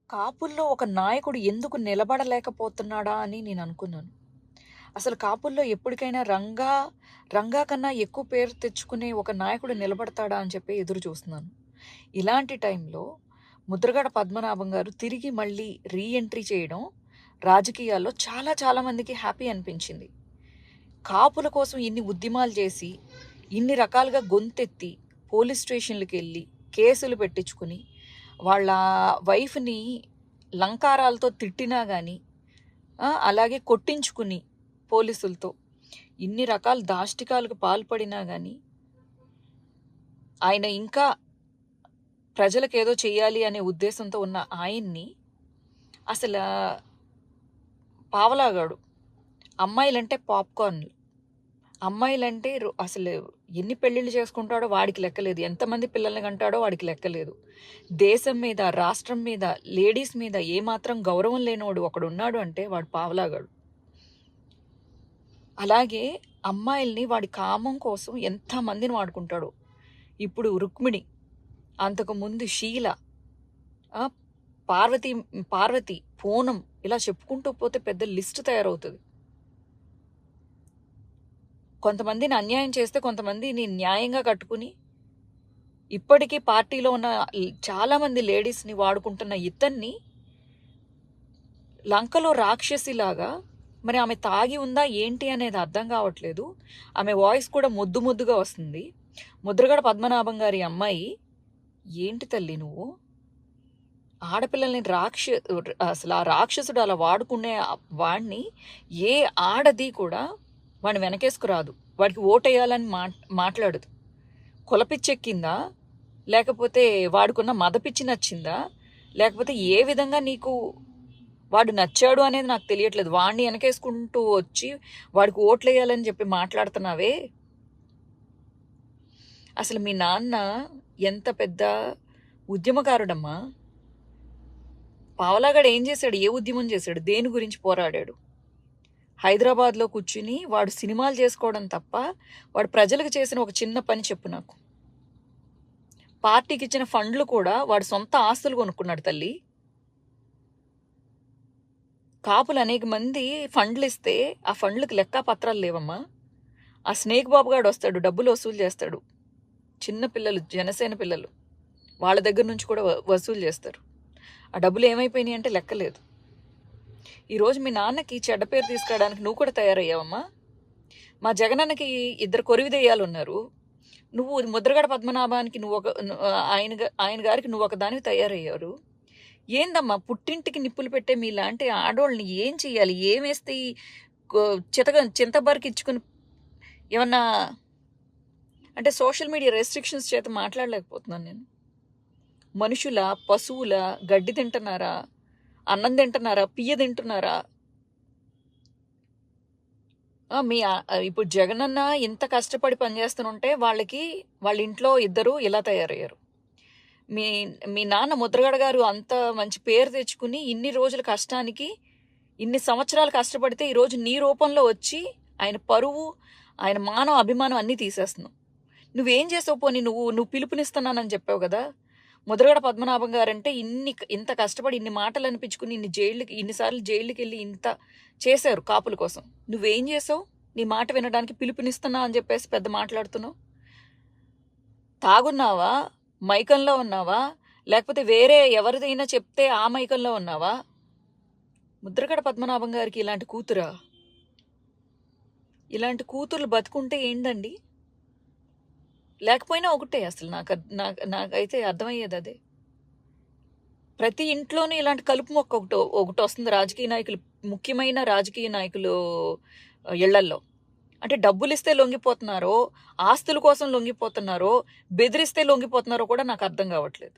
కాపుల్లో ఒక నాయకుడు ఎందుకు నిలబడలేకపోతున్నాడా అని నేను అనుకున్నాను. అసలు కాపుల్లో ఎప్పటికైనా రంగా కన్నా ఎక్కువ పేరు తెచ్చుకునే ఒక నాయకుడు నిలబడతాడా అని చెప్పి ఎదురు చూస్తున్నాను. ఇలాంటి టైంలో ముద్రగడ పద్మనాభం గారు తిరిగి మళ్ళీ రీ ఎంట్రీ చేయడం రాజకీయాల్లో చాలా చాలా మందికి హ్యాపీ అనిపించింది. కాపుల కోసం ఇన్ని ఉద్యమాలు చేసి, ఇన్ని రకాలుగా గొంతెత్తి, పోలీస్ స్టేషన్‌లకి వెళ్ళి, కేసులు పెట్టించుకుని, వాళ్ళ వైఫ్‌ని లంకారాలతో తిట్టినా గానీ, అలాగే కొట్టించుకుని పోలీసులతో, ఇన్ని రకాల దాష్టికాలకు పాల్పడినా గానీ, ఆయన ఇంకా ప్రజలకేదో చెయ్యాలి అనే ఉద్దేశంతో ఉన్న ఆయన్ని అసల పావలాగాడు. అమ్మాయిలంటే పాప్‌కార్న్‌లు. అమ్మాయిలంటే అసలు ఎన్ని పెళ్ళిళ్ళు చేసుకుంటాడో వాడికి లెక్కలేదు. ఎంతమంది పిల్లల్ని కంటాడో వాడికి లెక్కలేదు. దేశం మీద, రాష్ట్రం మీద, లేడీస్ మీద ఏమాత్రం గౌరవం లేనివాడు ఒకడున్నాడు అంటే వాడు పావలాగాడు. అలాగే అమ్మాయిల్ని వాడి కామం కోసం ఎంతమందిని వాడుకుంటాడో. ఇప్పుడు రుక్మిణి, అంతకుముందు షీల, పార్వతి, పూనం, ఇలా చెప్పుకుంటూ పోతే పెద్ద లిస్ట్ తయారవుతుంది. కొంతమందిని అన్యాయం చేస్తే కొంతమందిని న్యాయంగా కట్టుకుని ఇప్పటికీ పార్టీలో ఉన్న చాలామంది లేడీస్ని వాడుకుంటున్న ఇతన్ని లంకలో రాక్షసిలాగా, మరి ఆమె తాగి ఉందా ఏంటి అనేది అర్థం కావట్లేదు. ఆమె వాయిస్ కూడా ముద్దుగా వస్తుంది. ముద్రగడ పద్మనాభం గారి అమ్మాయి, ఏంటి తల్లి నువ్వు ఆడపిల్లల్ని అసలు ఆ రాక్షసుడు అలా వాడుకునే వాడిని ఏ ఆడది కూడా వాడిని వెనకేసుకురాదు. వాడికి ఓటేయాలని మాట్లాడదు. కులపిచ్చెక్కిందా, లేకపోతే వాడుకున్న మదపిచ్చి నచ్చిందా, లేకపోతే ఏ విధంగా నీకు వాడు నచ్చాడు అనేది నాకు తెలియట్లేదు. వాడిని వెనకేసుకుంటూ వచ్చి వాడికి ఓట్లేయాలని చెప్పి మాట్లాడుతున్నావే. అసలు మీ నాన్న ఎంత పెద్ద ఉద్యమకారుడమ్మా. పావలాగాడు ఏం చేశాడు? ఏ ఉద్యమం చేశాడు? దేని గురించి పోరాడాడు? హైదరాబాద్లో కూర్చుని వాడు సినిమాలు చేసుకోవడం తప్ప వాడు ప్రజలకు చేసిన ఒక చిన్న పని చెప్పు నాకు. పార్టీకి ఇచ్చిన ఫండ్లు కూడా వాడు సొంత ఆస్తులు కొనుక్కున్నాడు తల్లి. కాపులు అనేక మంది ఫండ్లు ఇస్తే ఆ ఫండ్లకు లెక్క పత్రాలు లేవమ్మా. ఆ స్నేక్ బాబు గాడు వస్తాడు, డబ్బులు వసూలు చేస్తాడు. చిన్న పిల్లలు, జనసేన పిల్లలు, వాళ్ళ దగ్గర నుంచి కూడా వసూలు చేస్తారు. ఆ డబ్బులు ఏమైపోయినాయి అంటే లెక్కలేదు. ఈరోజు మీ నాన్నకి చెడ్డ పేరు తీసుకురావడానికి నువ్వు కూడా తయారయ్యావమ్మా. మా జగనన్నకి 2 కొరివిదెయ్యాలు ఉన్నారు. నువ్వు ముద్రగడ పద్మనాభానికి ఆయన గారికి నువ్వు ఒక దానికి తయారయ్యారు. ఏందమ్మా, పుట్టింటికి నిప్పులు పెట్టే మీలాంటి ఆడోళ్ళని ఏం చెయ్యాలి? ఏమేస్తే చింతబరికి ఇచ్చుకుని ఏమన్నా అంటే సోషల్ మీడియా రెస్ట్రిక్షన్స్ చేత మాట్లాడలేకపోతున్నాను నేను. మనుషుల, పశువుల, గడ్డి తింటున్నారా, అన్నం తింటున్నారా, పియ్య తింటున్నారా? ఇప్పుడు జగనన్న ఇంత కష్టపడి పనిచేస్తుంటే వాళ్ళ ఇంట్లో 2 ఇలా తయారయ్యారు. మీ నాన్న ముద్రగడ గారు అంత మంచి పేరు తెచ్చుకుని ఇన్ని రోజుల కష్టానికి, ఇన్ని సంవత్సరాలు కష్టపడితే ఈరోజు నీ రూపంలో వచ్చి ఆయన పరువు, ఆయన మానం, అభిమానం అన్నీ తీసేస్తున్నావు. నువ్వేం చేసావు? పోనీ నువ్వు పిలుపునిస్తున్నానని చెప్పావు కదా. ముద్రగడ పద్మనాభం గారంటే ఇంత కష్టపడి ఇన్ని మాటలు అనిపించుకుని ఇన్నిసార్లు జైలుకి వెళ్ళి ఇంత చేశారు కాపుల కోసం. నువ్వేం చేసావు? నీ మాట వినడానికి పిలుపునిస్తున్నా అని చెప్పేసి పెద్ద మాట్లాడుతున్నావు. తాగున్నావా? మైకంలో ఉన్నావా? లేకపోతే వేరే ఎవరిదైనా చెప్తే ఆ మైకంలో ఉన్నావా? ముద్రగడ పద్మనాభం గారికి ఇలాంటి కూతురా? ఇలాంటి కూతుర్లు బతుకుంటే ఏంటండి? లేకపోయినా ఒకటే. అసలు నాకైతే అర్థమయ్యేది అదే. ప్రతి ఇంట్లోనూ ఇలాంటి కలుపు మొక్క ఒకటి వస్తుంది రాజకీయ నాయకులు, ముఖ్యమైన రాజకీయ నాయకులు ఇళ్లల్లో. అంటే డబ్బులు ఇస్తే లొంగిపోతున్నారో, ఆస్తుల కోసం లొంగిపోతున్నారో, బెదిరిస్తే లొంగిపోతున్నారో కూడా నాకు అర్థం కావట్లేదు.